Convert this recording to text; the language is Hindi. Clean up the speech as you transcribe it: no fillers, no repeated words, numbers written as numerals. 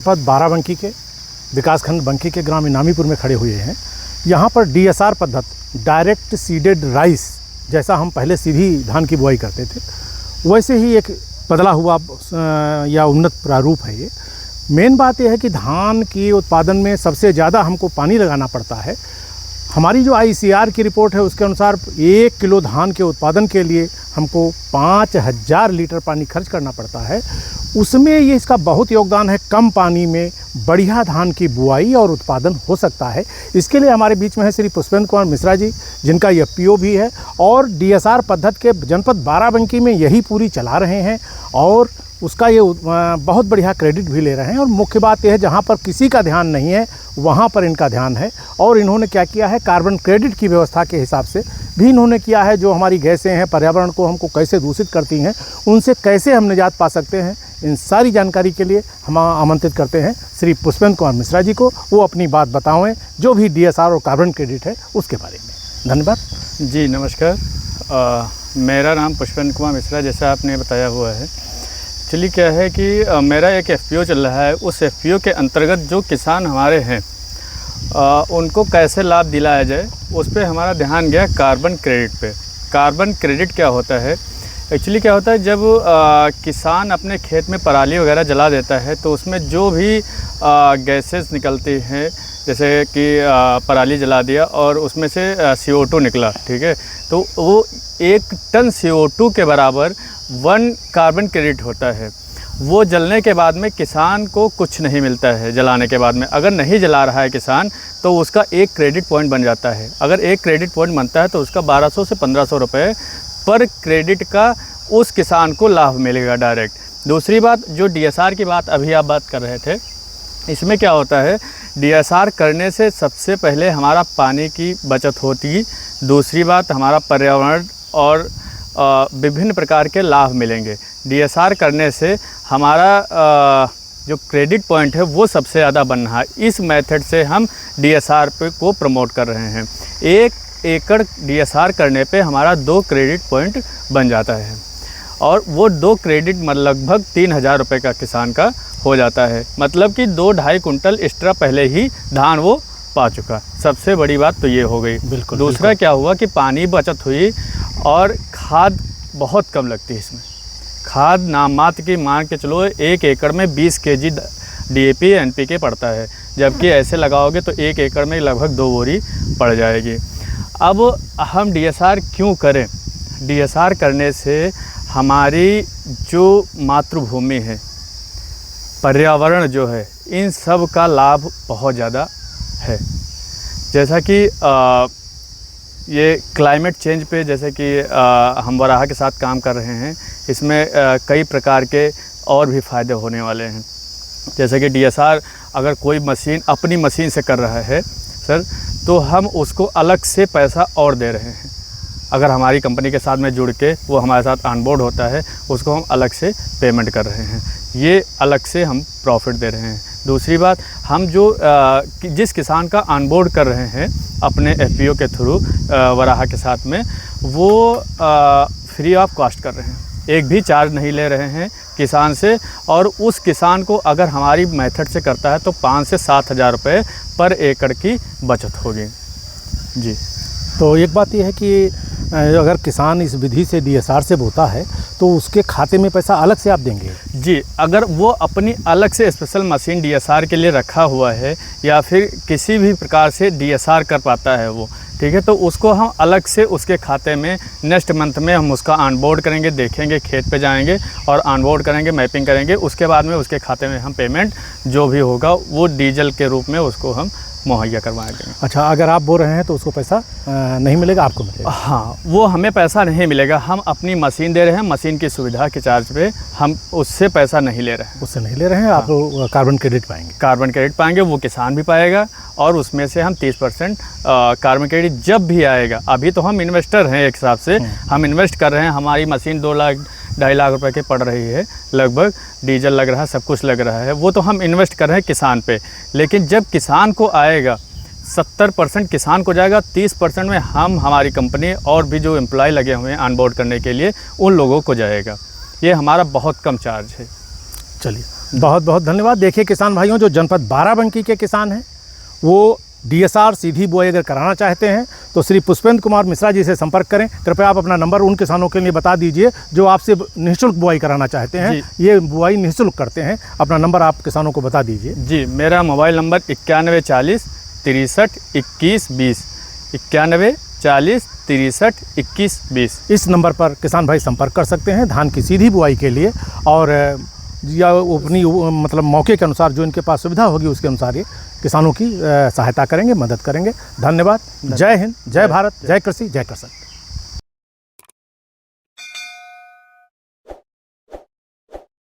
पद बाराबंकी के विकासखंड बंकी के ग्राम इनामीपुर में खड़े हुए हैं। यहाँ पर डीएसआर पद्धति डायरेक्ट सीडेड राइस, जैसा हम पहले सीधी धान की बुआई करते थे वैसे ही एक बदला हुआ या उन्नत प्रारूप है ये। मेन बात यह है कि धान की उत्पादन में सबसे ज़्यादा हमको पानी लगाना पड़ता है। हमारी जो आईसीआर की रिपोर्ट है उसके अनुसार 1 किलो धान के उत्पादन के लिए हमको 5000 लीटर पानी खर्च करना पड़ता है। उसमें ये इसका बहुत योगदान है, कम पानी में बढ़िया धान की बुआई और उत्पादन हो सकता है। इसके लिए हमारे बीच में है श्री पुष्पेंद्र कुमार मिश्रा जी, जिनका एफपीओ भी है और डीएसआर पद्धति के जनपद बाराबंकी में यही पूरी चला रहे हैं और उसका ये बहुत बढ़िया क्रेडिट भी ले रहे हैं। और मुख्य बात यह है, जहाँ पर किसी का ध्यान नहीं है वहाँ पर इनका ध्यान है। और इन्होंने क्या किया है, कार्बन क्रेडिट की व्यवस्था के हिसाब से भी इन्होंने किया है। जो हमारी गैसें हैं, पर्यावरण को हमको कैसे दूषित करती हैं, उनसे कैसे हम निजात पा सकते हैं, इन सारी जानकारी के लिए हम आमंत्रित करते हैं श्री पुष्पेंद्र कुमार मिश्रा जी को। वो अपनी बात बताएं जो भी डीएसआर और कार्बन क्रेडिट है उसके बारे में। धन्यवाद जी। नमस्कार, मेरा नाम पुष्पेंद्र कुमार मिश्रा, जैसा आपने बताया हुआ है। एक्चुअली क्या है कि मेरा एक एफपीओ चल रहा है। उस एफपीओ के अंतर्गत जो किसान हमारे हैं उनको कैसे लाभ दिलाया जाए, उस पर हमारा ध्यान गया कार्बन क्रेडिट पे। कार्बन क्रेडिट क्या होता है? एक्चुअली क्या होता है, जब किसान अपने खेत में पराली वगैरह जला देता है तो उसमें जो भी गैसेस निकलती हैं, जैसे कि पराली जला दिया और उसमें से CO2 निकला, ठीक है, तो वो 1 टन CO2 के बराबर 1 कार्बन क्रेडिट होता है। वो जलने के बाद में किसान को कुछ नहीं मिलता है। जलाने के बाद में अगर नहीं जला रहा है किसान तो उसका 1 क्रेडिट पॉइंट बन जाता है। अगर 1 क्रेडिट पॉइंट बनता है तो उसका 1200 से 1500 रुपये पर क्रेडिट का उस किसान को लाभ मिलेगा डायरेक्ट। दूसरी बात, जो डीएसआर की बात अभी आप बात कर रहे थे, इसमें क्या होता है, डीएसआर करने से सबसे पहले हमारा पानी की बचत होती। दूसरी बात, हमारा पर्यावरण और विभिन्न प्रकार के लाभ मिलेंगे। डीएसआर करने से हमारा जो क्रेडिट पॉइंट है वो सबसे ज़्यादा बन रहा है। इस मेथड से हम डीएसआर को प्रमोट कर रहे हैं। 1 एकड़ डीएसआर करने पे हमारा 2 क्रेडिट पॉइंट बन जाता है और वो 2 क्रेडिट लगभग 3000 रुपये का किसान का हो जाता है। मतलब कि 2-2.5 कुंटल एक्स्ट्रा पहले ही धान वो पा चुका। सबसे बड़ी बात तो ये हो गई। बिल्कुल। दूसरा क्या हुआ कि पानी बचत हुई और खाद बहुत कम लगती है इसमें। खाद नाम मात्र की मान के चलो 1 एकड़ में 20 kg DAP NPK पड़ता है, जबकि ऐसे लगाओगे तो 1 एकड़ में लगभग 2 बोरी पड़ जाएगी। अब हम डीएसआर क्यों करें? डीएसआर करने से हमारी जो मातृभूमि है, पर्यावरण जो है, इन सब का लाभ बहुत ज़्यादा है। जैसा कि ये क्लाइमेट चेंज पे, जैसे कि हम वराहा के साथ काम कर रहे हैं, इसमें कई प्रकार के और भी फ़ायदे होने वाले हैं। जैसे कि डीएसआर अगर कोई मशीन अपनी मशीन से कर रहा है सर, तो हम उसको अलग से पैसा और दे रहे हैं। अगर हमारी कंपनी के साथ में जुड़ के वो हमारे साथ ऑनबोर्ड होता है, उसको हम अलग से पेमेंट कर रहे हैं। ये अलग से हम प्रॉफिट दे रहे हैं। दूसरी बात, हम जो जिस किसान का ऑनबोर्ड कर रहे हैं अपने एफपीओ के थ्रू वराहा के साथ में, वो फ्री ऑफ कॉस्ट कर रहे हैं। एक भी चार्ज नहीं ले रहे हैं किसान से। और उस किसान को अगर हमारी मेथड से करता है तो 5 से 7 हज़ार रुपये पर एकड़ की बचत होगी जी। तो एक बात यह है कि अगर किसान इस विधि से डीएसआर से बोता है तो उसके खाते में पैसा अलग से आप देंगे? जी, अगर वो अपनी अलग से स्पेशल मशीन डीएसआर के लिए रखा हुआ है या फिर किसी भी प्रकार से डीएसआर कर पाता है वो, ठीक है, तो उसको हम अलग से उसके खाते में नेक्स्ट मंथ में हम उसका ऑनबोर्ड करेंगे, देखेंगे, खेत पे जाएंगे और ऑनबोर्ड करेंगे, मैपिंग करेंगे। उसके बाद में उसके खाते में हम पेमेंट जो भी होगा वो डीजल के रूप में उसको हम मुहैया करवाएंगे। अच्छा, अगर आप बोल रहे हैं तो उसको पैसा नहीं मिलेगा, आपको मिलेगा? हाँ, वो हमें पैसा नहीं मिलेगा। हम अपनी मशीन दे रहे हैं, मशीन की सुविधा के चार्ज पे, हम उससे पैसा नहीं ले रहे हैं। उससे नहीं ले रहे हैं। हाँ। आप कार्बन क्रेडिट पाएंगे? कार्बन क्रेडिट पाएंगे, वो किसान भी पाएगा और उसमें से हम 30% कार्बन क्रेडिट जब भी आएगा। अभी तो हम इन्वेस्टर हैं, एक हिसाब से हम इन्वेस्ट कर रहे हैं। हमारी मशीन 2-2.5 लाख रुपए की पड़ रही है लगभग, डीजल लग रहा है, सब कुछ लग रहा है। वो तो हम इन्वेस्ट कर रहे हैं किसान पे। लेकिन जब किसान को आएगा 70% किसान को जाएगा, 30% में हम हमारी कंपनी और भी जो एम्प्लॉय लगे हुए हैं ऑनबोर्ड करने के लिए उन लोगों को जाएगा। ये हमारा बहुत कम चार्ज है। चलिए बहुत बहुत धन्यवाद। देखिए किसान भाइयों, जो जनपद बाराबंकी के किसान हैं वो DSR सीधी बुआई अगर कराना चाहते हैं तो श्री पुष्पेंद्र कुमार मिश्रा जी से संपर्क करें। कृपया आप अपना नंबर उन किसानों के लिए बता दीजिए जो आपसे निःशुल्क बुआई कराना चाहते हैं। ये बुआई निःशुल्क करते हैं। अपना नंबर आप किसानों को बता दीजिए। जी, मेरा मोबाइल नंबर 9140 63 21 20, 9140 63 21 20। इस नंबर पर किसान भाई संपर्क कर सकते हैं धान की सीधी बुआई के लिए, और या अपनी मतलब मौके के अनुसार जो इनके पास सुविधा होगी उसके अनुसार ये किसानों की सहायता करेंगे, मदद करेंगे। धन्यवाद। जय हिंद, जय भारत, जय कृषि, जय कृषक।